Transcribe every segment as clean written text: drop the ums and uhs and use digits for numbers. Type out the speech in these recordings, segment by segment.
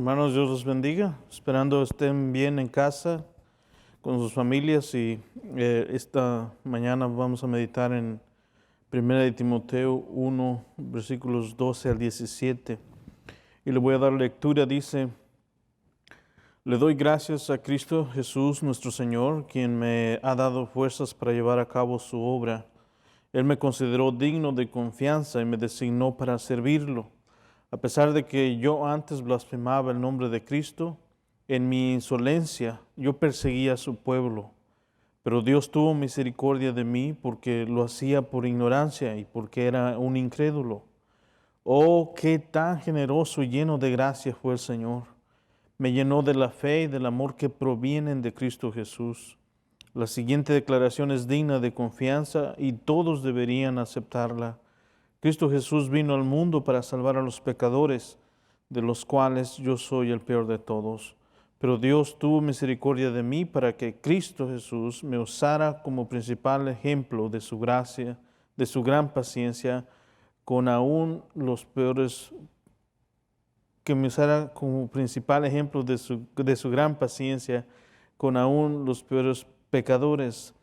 Hermanos, Dios los bendiga. Esperando estén bien en casa con sus familias y esta mañana vamos a meditar en 1 de Timoteo 1, versículos 12 al 17. Y le voy a dar lectura. Dice: Le doy gracias a Cristo Jesús nuestro Señor, quien me ha dado fuerzas para llevar a cabo su obra. Él me consideró digno de confianza y me designó para servirlo. A pesar de que yo antes blasfemaba el nombre de Cristo, en mi insolencia yo perseguía a su pueblo. Pero Dios tuvo misericordia de mí porque lo hacía por ignorancia y porque era un incrédulo. Oh, qué tan generoso y lleno de gracia fue el Señor. Me llenó de la fe y del amor que provienen de Cristo Jesús. La siguiente declaración es digna de confianza y todos deberían aceptarla. Cristo Jesús vino al mundo para salvar a los pecadores, de los cuales yo soy el peor de todos. Pero Dios tuvo misericordia de mí para que Cristo Jesús me usara como principal ejemplo de su gracia, de su gran paciencia, con aún los peores, que me usara como principal ejemplo de su gran paciencia, con aún los peores pecadores.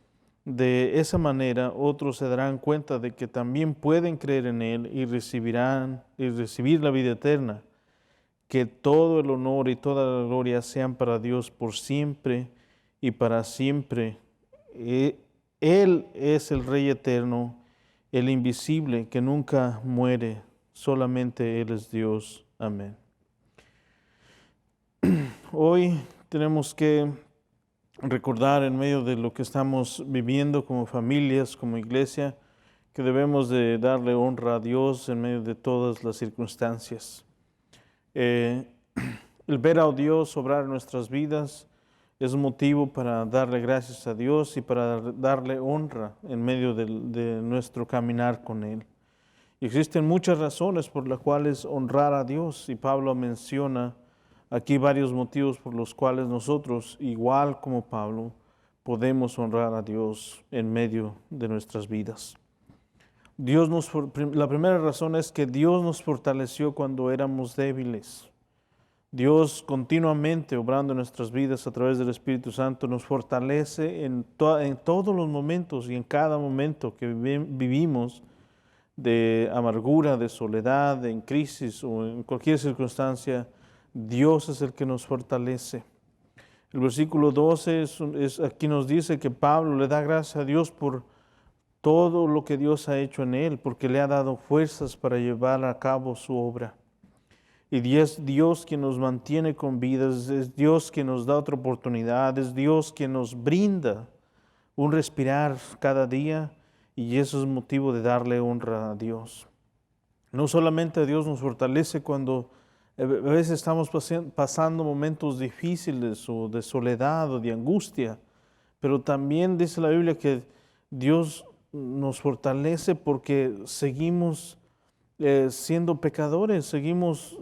De esa manera, otros se darán cuenta de que también pueden creer en Él y recibir la vida eterna. Que todo el honor y toda la gloria sean para Dios por siempre y para siempre. Él es el Rey eterno, el invisible que nunca muere. Solamente Él es Dios. Amén. Hoy tenemos que recordar, en medio de lo que estamos viviendo como familias, como iglesia, que debemos de darle honra a Dios en medio de todas las circunstancias. El ver a Dios obrar en nuestras vidas es un motivo para darle gracias a Dios y para darle honra en medio de nuestro caminar con Él. Y existen muchas razones por las cuales honrar a Dios, y Pablo menciona aquí varios motivos por los cuales nosotros, igual como Pablo, podemos honrar a Dios en medio de nuestras vidas. La primera razón es que Dios nos fortaleció cuando éramos débiles. Dios continuamente, obrando en nuestras vidas a través del Espíritu Santo, nos fortalece en todos los momentos y en cada momento que vivimos de amargura, de soledad, en crisis o en cualquier circunstancia. Dios es el que nos fortalece. El versículo 12 aquí nos dice que Pablo le da gracias a Dios por todo lo que Dios ha hecho en él, porque le ha dado fuerzas para llevar a cabo su obra. Y es Dios quien nos mantiene con vida, es Dios quien nos da otra oportunidad, es Dios quien nos brinda un respirar cada día, y eso es motivo de darle honra a Dios. No solamente Dios nos fortalece cuando a veces estamos pasando momentos difíciles o de soledad o de angustia, pero también dice la Biblia que Dios nos fortalece porque seguimos siendo pecadores, seguimos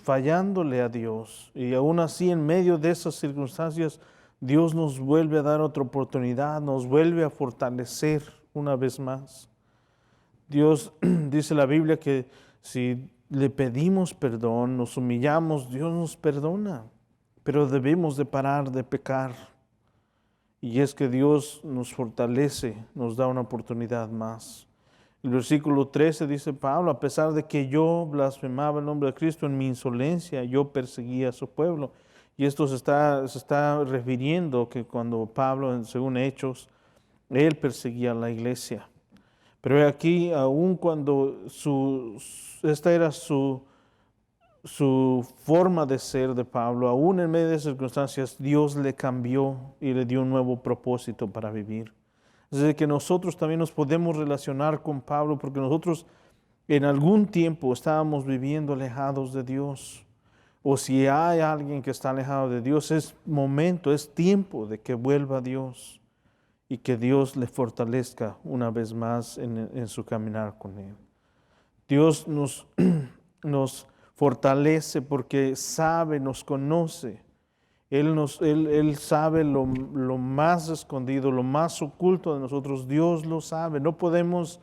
fallándole a Dios. Y aún así, en medio de esas circunstancias, Dios nos vuelve a dar otra oportunidad, nos vuelve a fortalecer una vez más. Dios, dice la Biblia, que si le pedimos perdón, nos humillamos, Dios nos perdona, pero debemos de parar de pecar. Y es que Dios nos fortalece, nos da una oportunidad más. El versículo 13 dice Pablo: a pesar de que yo blasfemaba el nombre de Cristo, en mi insolencia yo perseguía a su pueblo. Y esto se está refiriendo que cuando Pablo, según Hechos, él perseguía a la iglesia. Pero aquí, aun cuando esta era su forma de ser de Pablo, aún en medio de circunstancias, Dios le cambió y le dio un nuevo propósito para vivir. Es decir, que nosotros también nos podemos relacionar con Pablo, porque nosotros en algún tiempo estábamos viviendo alejados de Dios. O si hay alguien que está alejado de Dios, es tiempo de que vuelva a Dios y que Dios le fortalezca una vez más en su caminar con Él. Dios nos fortalece porque sabe, nos conoce. Él sabe lo más escondido, lo más oculto de nosotros. Dios lo sabe. No podemos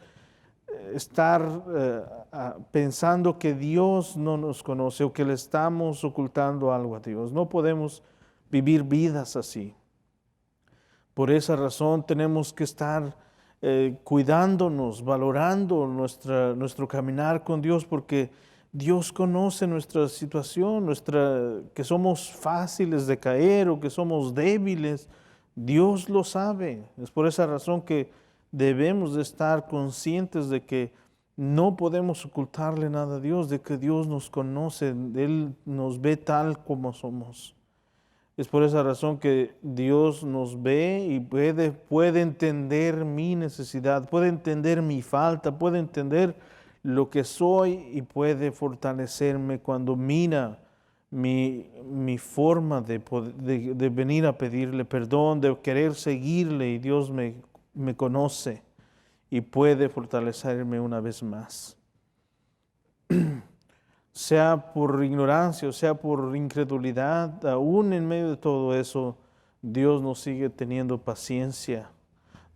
estar pensando que Dios no nos conoce o que le estamos ocultando algo a Dios. No podemos vivir vidas así. Por esa razón tenemos que estar cuidándonos, valorando nuestro caminar con Dios, porque Dios conoce nuestra situación, que somos fáciles de caer o que somos débiles. Dios lo sabe. Es por esa razón que debemos de estar conscientes de que no podemos ocultarle nada a Dios, de que Dios nos conoce, Él nos ve tal como somos. Es por esa razón que Dios nos ve y puede entender mi necesidad, puede entender mi falta, puede entender lo que soy y puede fortalecerme cuando mira mi forma de venir a pedirle perdón, de querer seguirle, y Dios me conoce y puede fortalecerme una vez más. Sea por ignorancia o sea por incredulidad, aún en medio de todo eso, Dios nos sigue teniendo paciencia,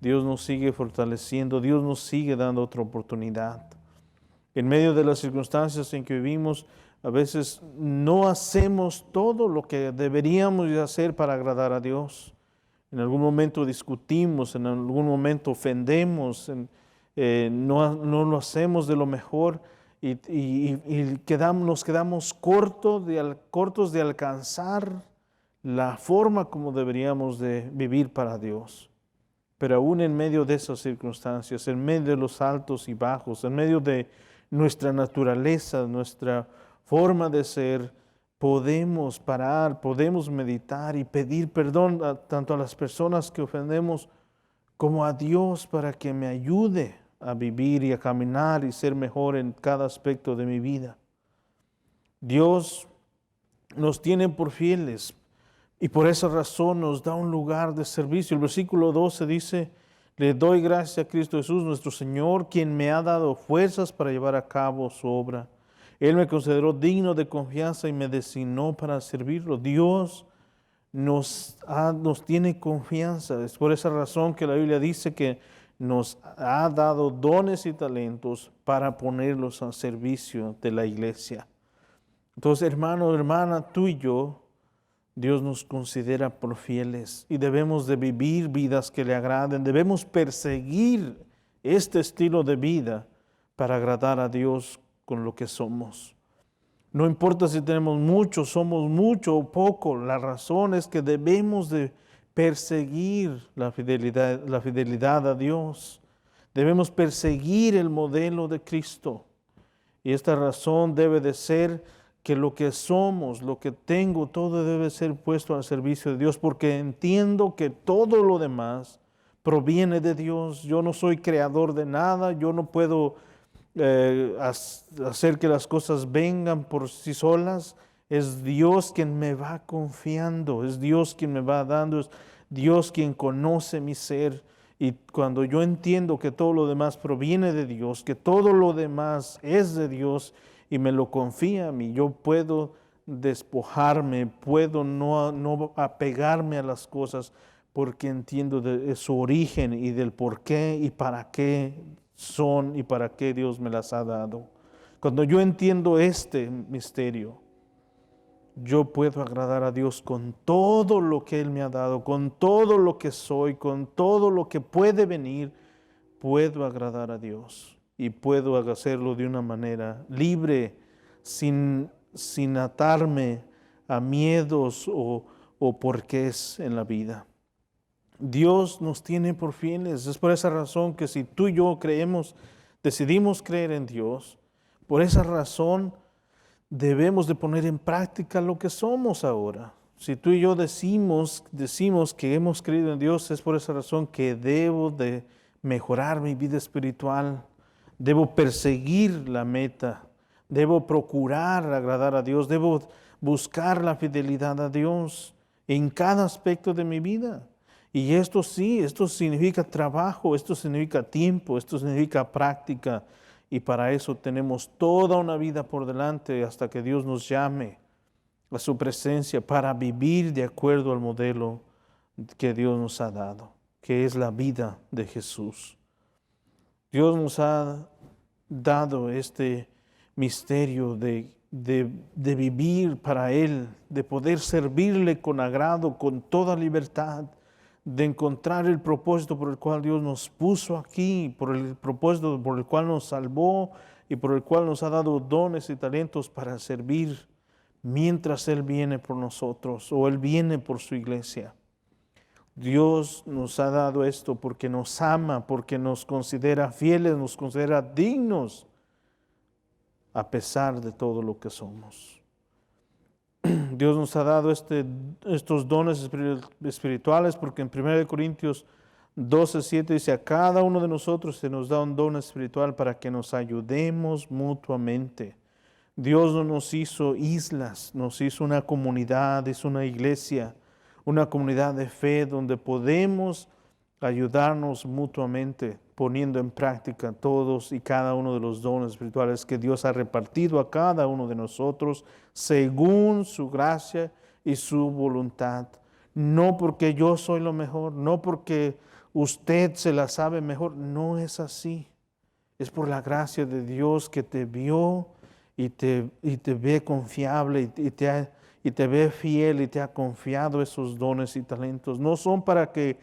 Dios nos sigue fortaleciendo, Dios nos sigue dando otra oportunidad. En medio de las circunstancias en que vivimos, a veces no hacemos todo lo que deberíamos hacer para agradar a Dios. En algún momento discutimos, en algún momento ofendemos, no lo hacemos de lo mejor y nos quedamos cortos de alcanzar la forma como deberíamos de vivir para Dios. Pero aún en medio de esas circunstancias, en medio de los altos y bajos, en medio de nuestra naturaleza, nuestra forma de ser, podemos parar, podemos meditar y pedir perdón tanto a las personas que ofendemos como a Dios para que me ayude a vivir y a caminar y ser mejor en cada aspecto de mi vida. Dios nos tiene por fieles y por esa razón nos da un lugar de servicio. El versículo 12 dice: le doy gracias a Cristo Jesús nuestro Señor, quien me ha dado fuerzas para llevar a cabo su obra. Él me consideró digno de confianza y me designó para servirlo. Dios nos tiene confianza. Es por esa razón que la Biblia dice que nos ha dado dones y talentos para ponerlos al servicio de la iglesia. Entonces, hermano, hermana, tú y yo, Dios nos considera por fieles y debemos de vivir vidas que le agraden. Debemos perseguir este estilo de vida para agradar a Dios con lo que somos. No importa si tenemos mucho, somos mucho o poco, la razón es que debemos de perseguir la fidelidad a Dios. Debemos perseguir el modelo de Cristo. Y esta razón debe de ser que lo que somos, lo que tengo, todo debe ser puesto al servicio de Dios, porque entiendo que todo lo demás proviene de Dios. Yo no soy creador de nada, yo no puedo hacer que las cosas vengan por sí solas. Es Dios quien me va confiando, es Dios quien me va dando, es Dios quien conoce mi ser. Y cuando yo entiendo que todo lo demás proviene de Dios, que todo lo demás es de Dios y me lo confía a mí, yo puedo despojarme, puedo no apegarme a las cosas, porque entiendo de su origen y del por qué y para qué son y para qué Dios me las ha dado. Cuando yo entiendo este misterio, yo puedo agradar a Dios con todo lo que Él me ha dado, con todo lo que soy, con todo lo que puede venir. Puedo agradar a Dios y puedo hacerlo de una manera libre, sin atarme a miedos o porqués en la vida. Dios nos tiene por fieles. Es por esa razón que si tú y yo decidimos creer en Dios, por esa razón debemos de poner en práctica lo que somos ahora. Si tú y yo decimos que hemos creído en Dios, es por esa razón que debo de mejorar mi vida espiritual, debo perseguir la meta, debo procurar agradar a Dios, debo buscar la fidelidad a Dios en cada aspecto de mi vida. Y esto significa trabajo, esto significa tiempo, esto significa práctica. Y para eso tenemos toda una vida por delante hasta que Dios nos llame a su presencia para vivir de acuerdo al modelo que Dios nos ha dado, que es la vida de Jesús. Dios nos ha dado este misterio de vivir para Él, de poder servirle con agrado, con toda libertad, de encontrar el propósito por el cual Dios nos puso aquí, por el propósito por el cual nos salvó y por el cual nos ha dado dones y talentos para servir mientras Él viene por nosotros o Él viene por su iglesia. Dios nos ha dado esto porque nos ama, porque nos considera fieles, nos considera dignos, a pesar de todo lo que somos. Dios nos ha dado estos dones espirituales porque en 1 Corintios 12:7 dice, a cada uno de nosotros se nos da un don espiritual para que nos ayudemos mutuamente. Dios no nos hizo islas, nos hizo una comunidad, hizo una iglesia, una comunidad de fe donde podemos ayudarnos mutuamente, poniendo en práctica todos y cada uno de los dones espirituales que Dios ha repartido a cada uno de nosotros según su gracia y su voluntad. No porque yo soy lo mejor, no porque usted se la sabe mejor, no es así. Es por la gracia de Dios que te vio y te ve confiable y te ve fiel y te ha confiado esos dones y talentos. No son para que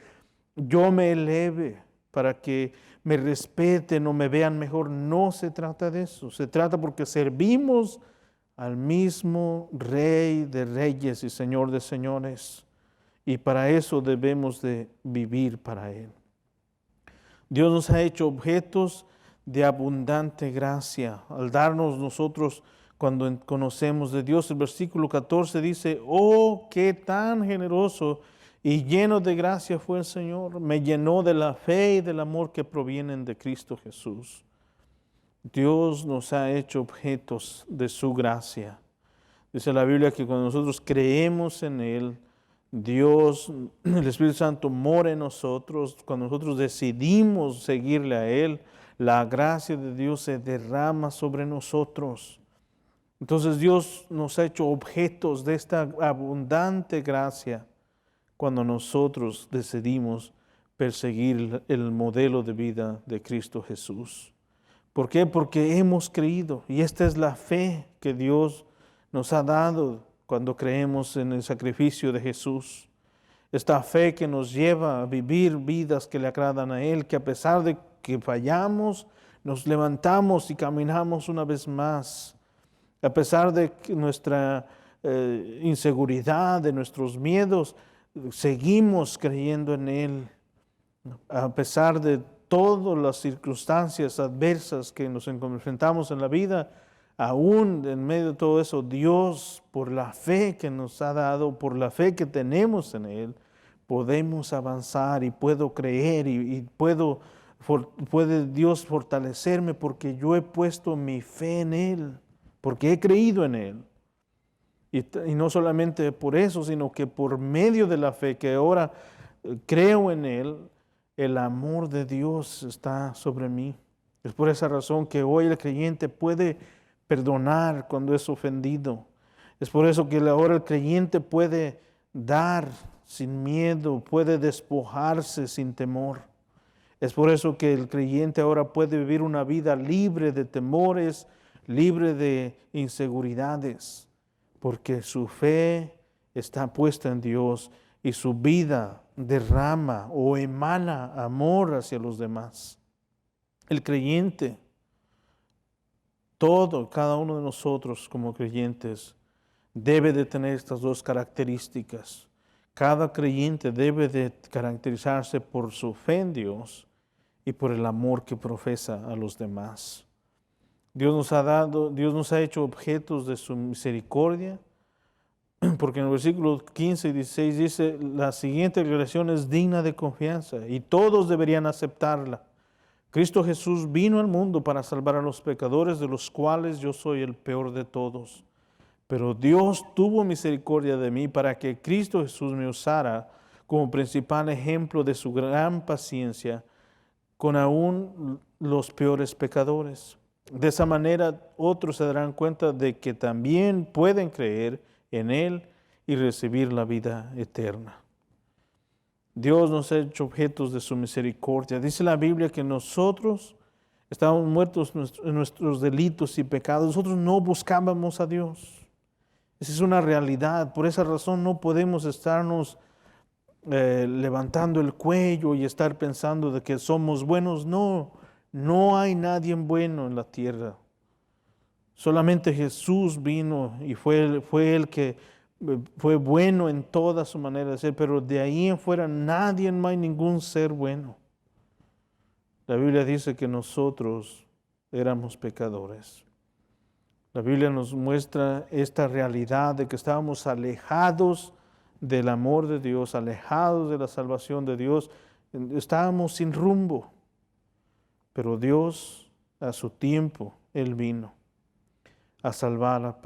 yo me eleve, para que me respeten o me vean mejor. No se trata de eso. Se trata porque servimos al mismo Rey de Reyes y Señor de Señores. Y para eso debemos de vivir para Él. Dios nos ha hecho objetos de abundante gracia al darnos nosotros cuando conocemos de Dios. El versículo 14 dice, oh, qué tan generoso y lleno de gracia fue el Señor. Me llenó de la fe y del amor que provienen de Cristo Jesús. Dios nos ha hecho objetos de su gracia. Dice la Biblia que cuando nosotros creemos en Él, Dios, el Espíritu Santo mora en nosotros. Cuando nosotros decidimos seguirle a Él, la gracia de Dios se derrama sobre nosotros. Entonces Dios nos ha hecho objetos de esta abundante gracia cuando nosotros decidimos perseguir el modelo de vida de Cristo Jesús. ¿Por qué? Porque hemos creído y esta es la fe que Dios nos ha dado cuando creemos en el sacrificio de Jesús. Esta fe que nos lleva a vivir vidas que le agradan a Él, que a pesar de que fallamos, nos levantamos y caminamos una vez más. A pesar de nuestra inseguridad, de nuestros miedos, seguimos creyendo en Él. A pesar de todas las circunstancias adversas que nos enfrentamos en la vida, aún en medio de todo eso, Dios, por la fe que nos ha dado, por la fe que tenemos en Él, podemos avanzar y puedo creer y puede Dios fortalecerme porque yo he puesto mi fe en Él, porque he creído en Él. Y no solamente por eso, sino que por medio de la fe que ahora creo en Él, el amor de Dios está sobre mí. Es por esa razón que hoy el creyente puede perdonar cuando es ofendido. Es por eso que ahora el creyente puede dar sin miedo, puede despojarse sin temor. Es por eso que el creyente ahora puede vivir una vida libre de temores, libre de inseguridades, porque su fe está puesta en Dios y su vida derrama o emana amor hacia los demás. El creyente, cada uno de nosotros como creyentes, debe de tener estas dos características. Cada creyente debe de caracterizarse por su fe en Dios y por el amor que profesa a los demás. Dios nos ha hecho objetos de su misericordia, porque en el versículo 15 y 16 dice, la siguiente declaración es digna de confianza y todos deberían aceptarla. Cristo Jesús vino al mundo para salvar a los pecadores, de los cuales yo soy el peor de todos. Pero Dios tuvo misericordia de mí para que Cristo Jesús me usara como principal ejemplo de su gran paciencia con aún los peores pecadores. De esa manera otros se darán cuenta de que también pueden creer en Él y recibir la vida eterna. Dios nos ha hecho objetos de su misericordia. Dice la Biblia que nosotros Estábamos muertos en nuestros delitos y pecados. Nosotros no buscábamos a Dios. Esa es una realidad. Por esa razón no podemos estarnos levantando el cuello y estar pensando de que somos buenos. No, no hay nadie bueno en la tierra. Solamente Jesús vino y fue el que fue bueno en toda su manera de ser, pero de ahí en fuera nadie, no hay ningún ser bueno. La Biblia dice que nosotros éramos pecadores. La Biblia nos muestra esta realidad de que estábamos alejados del amor de Dios, alejados de la salvación de Dios. Estábamos sin rumbo, pero Dios a su tiempo, Él vino a salvar,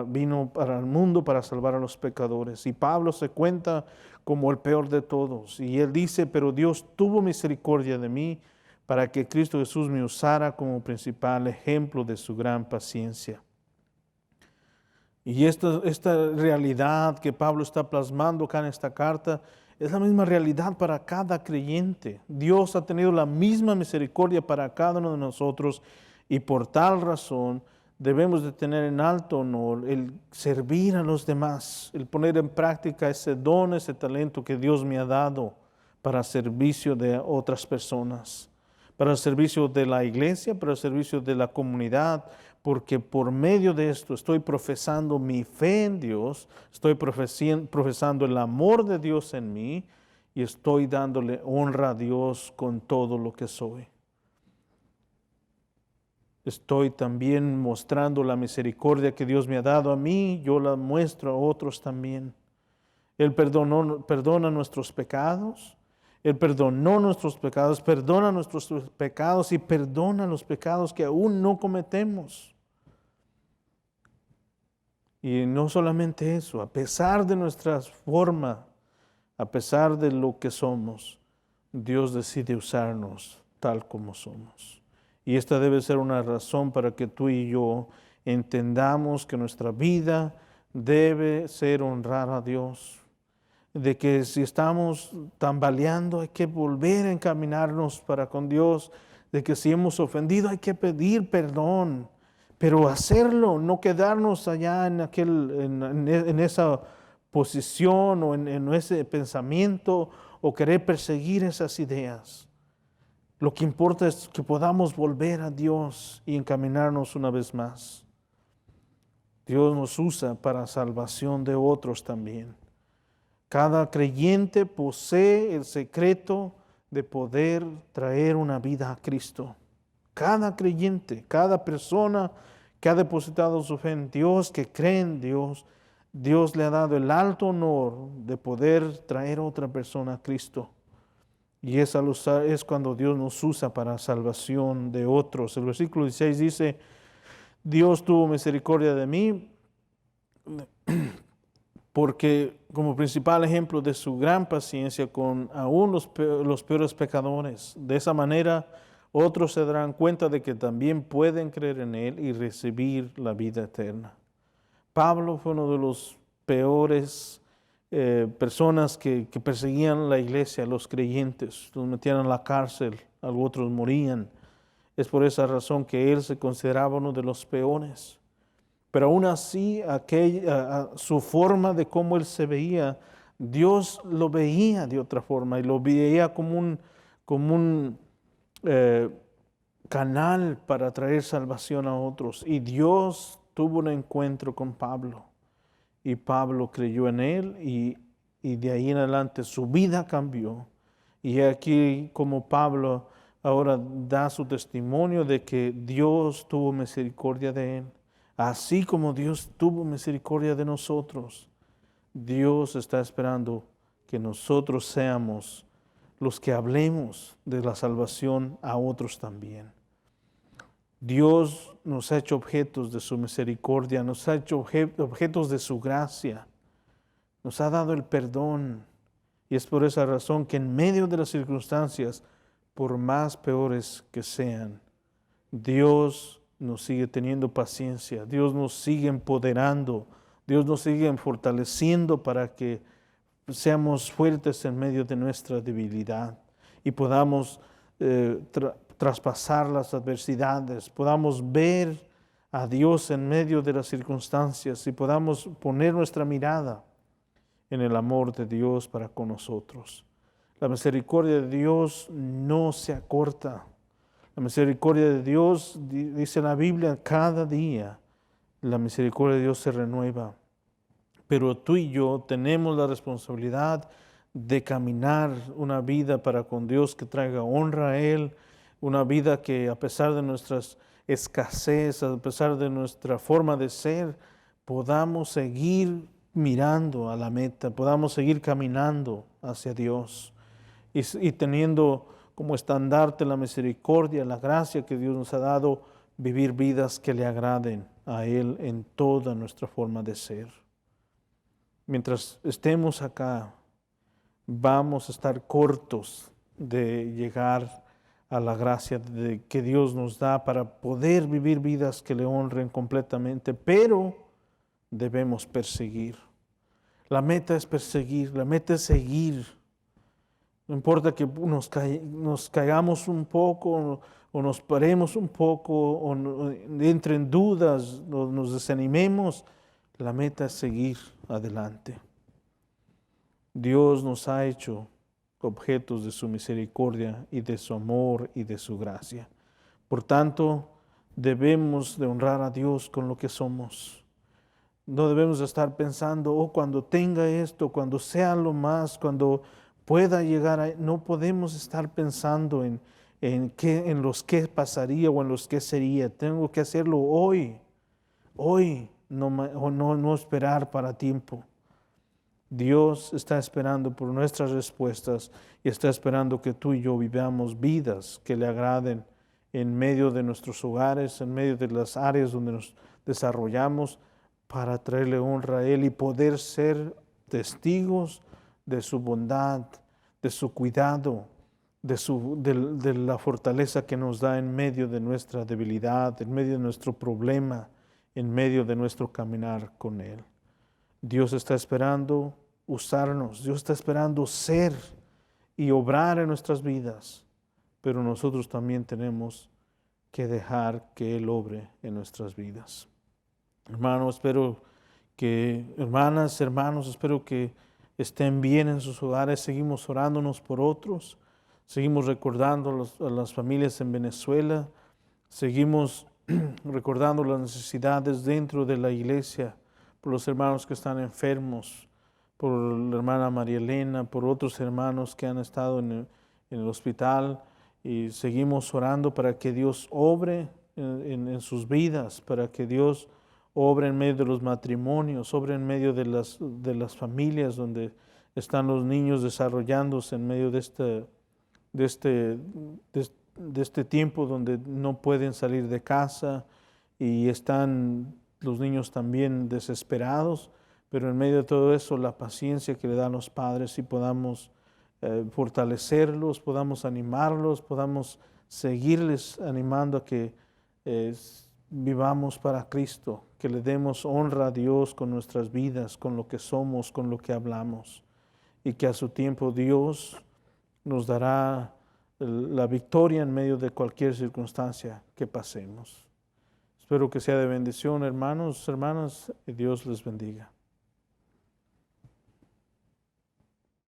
vino para el mundo para salvar a los pecadores. Y Pablo se cuenta como el peor de todos. Y él dice, pero Dios tuvo misericordia de mí para que Cristo Jesús me usara como principal ejemplo de su gran paciencia. Y esta realidad que Pablo está plasmando acá en esta carta es la misma realidad para cada creyente. Dios ha tenido la misma misericordia para cada uno de nosotros y por tal razón debemos de tener en alto honor el servir a los demás, el poner en práctica ese don, ese talento que Dios me ha dado para el servicio de otras personas, para el servicio de la iglesia, para el servicio de la comunidad, porque por medio de esto estoy profesando mi fe en Dios, estoy profesando el amor de Dios en mí y estoy dándole honra a Dios con todo lo que soy. Estoy también mostrando la misericordia que Dios me ha dado a mí, yo la muestro a otros también. Él perdona nuestros pecados, Él perdonó nuestros pecados, perdona nuestros pecados y perdona los pecados que aún no cometemos. Y no solamente eso, a pesar de nuestra forma, a pesar de lo que somos, Dios decide usarnos tal como somos. Y esta debe ser una razón para que tú y yo entendamos que nuestra vida debe ser honrar a Dios. De que si estamos tambaleando hay que volver a encaminarnos para con Dios. De que si hemos ofendido hay que pedir perdón. Pero hacerlo, no quedarnos allá en esa posición o en ese pensamiento o querer perseguir esas ideas. Lo que importa es que podamos volver a Dios y encaminarnos una vez más. Dios nos usa para salvación de otros también. Cada creyente posee el secreto de poder traer una vida a Cristo. Cada creyente, cada persona que ha depositado su fe en Dios, que cree en Dios, Dios le ha dado el alto honor de poder traer a otra persona a Cristo. Y es cuando Dios nos usa para salvación de otros. El versículo 16 dice, Dios tuvo misericordia de mí porque como principal ejemplo de su gran paciencia con aún los peores pecadores. De esa manera otros se darán cuenta de que también pueden creer en Él y recibir la vida eterna. Pablo fue uno de los peores personas que perseguían la iglesia, los creyentes, los metían en la cárcel, otros morían. Es por esa razón que él se consideraba uno de los peores. Pero aún así, su forma de cómo él se veía, Dios lo veía de otra forma y lo veía como un canal para traer salvación a otros. Y Dios tuvo un encuentro con Pablo. Y Pablo creyó en él y de ahí en adelante su vida cambió. Y aquí como Pablo ahora da su testimonio de que Dios tuvo misericordia de él. Así como Dios tuvo misericordia de nosotros, Dios está esperando que nosotros seamos los que hablemos de la salvación a otros también. Dios nos ha hecho objetos de su misericordia, nos ha hecho objetos de su gracia, nos ha dado el perdón. Y es por esa razón que en medio de las circunstancias, por más peores que sean, Dios nos sigue teniendo paciencia, Dios nos sigue empoderando, Dios nos sigue fortaleciendo para que seamos fuertes en medio de nuestra debilidad y podamos traspasar las adversidades, podamos ver a Dios en medio de las circunstancias y podamos poner nuestra mirada en el amor de Dios para con nosotros. La misericordia de Dios no se acorta. La misericordia de Dios, dice la Biblia, cada día la misericordia de Dios se renueva. Pero tú y yo tenemos la responsabilidad de caminar una vida para con Dios que traiga honra a Él, una vida que a pesar de nuestras escasez, a pesar de nuestra forma de ser, podamos seguir mirando a la meta, podamos seguir caminando hacia Dios y teniendo como estandarte la misericordia, la gracia que Dios nos ha dado, vivir vidas que le agraden a Él en toda nuestra forma de ser. Mientras estemos acá, vamos a estar cortos de llegar a la gracia que Dios nos da para poder vivir vidas que le honren completamente, pero debemos perseguir. La meta es perseguir, la meta es seguir. No importa que nos caigamos un poco o nos paremos un poco o entren dudas o nos desanimemos, la meta es seguir adelante. Dios nos ha hecho objetos de su misericordia y de su amor y de su gracia. Por tanto, debemos de honrar a Dios con lo que somos. No debemos estar pensando, cuando tenga esto, cuando sea lo más, cuando pueda llegar a... No podemos estar pensando en los que pasaría o en los que sería. Tengo que hacerlo hoy, no esperar para tiempo. Dios está esperando por nuestras respuestas y está esperando que tú y yo vivamos vidas que le agraden en medio de nuestros hogares, en medio de las áreas donde nos desarrollamos, para traerle honra a Él y poder ser testigos de su bondad, de su cuidado, de la fortaleza que nos da en medio de nuestra debilidad, en medio de nuestro problema, en medio de nuestro caminar con Él. Dios está esperando usarnos, Dios está esperando ser y obrar en nuestras vidas, pero nosotros también tenemos que dejar que Él obre en nuestras vidas. Hermanos, hermanos, espero que estén bien en sus hogares. Seguimos orándonos por otros, seguimos recordando a las familias en Venezuela, seguimos recordando las necesidades dentro de la iglesia, por los hermanos que están enfermos, por la hermana María Elena, por otros hermanos que han estado en el hospital, y seguimos orando para que Dios obre en sus vidas, para que Dios obre en medio de los matrimonios, obre en medio de las familias donde están los niños desarrollándose en medio de este tiempo donde no pueden salir de casa y están los niños también desesperados, pero en medio de todo eso la paciencia que le dan los padres y podamos fortalecerlos, podamos animarlos, podamos seguirles animando a que vivamos para Cristo, que le demos honra a Dios con nuestras vidas, con lo que somos, con lo que hablamos, y que a su tiempo Dios nos dará la victoria en medio de cualquier circunstancia que pasemos. Espero que sea de bendición, hermanos, hermanas, y Dios les bendiga.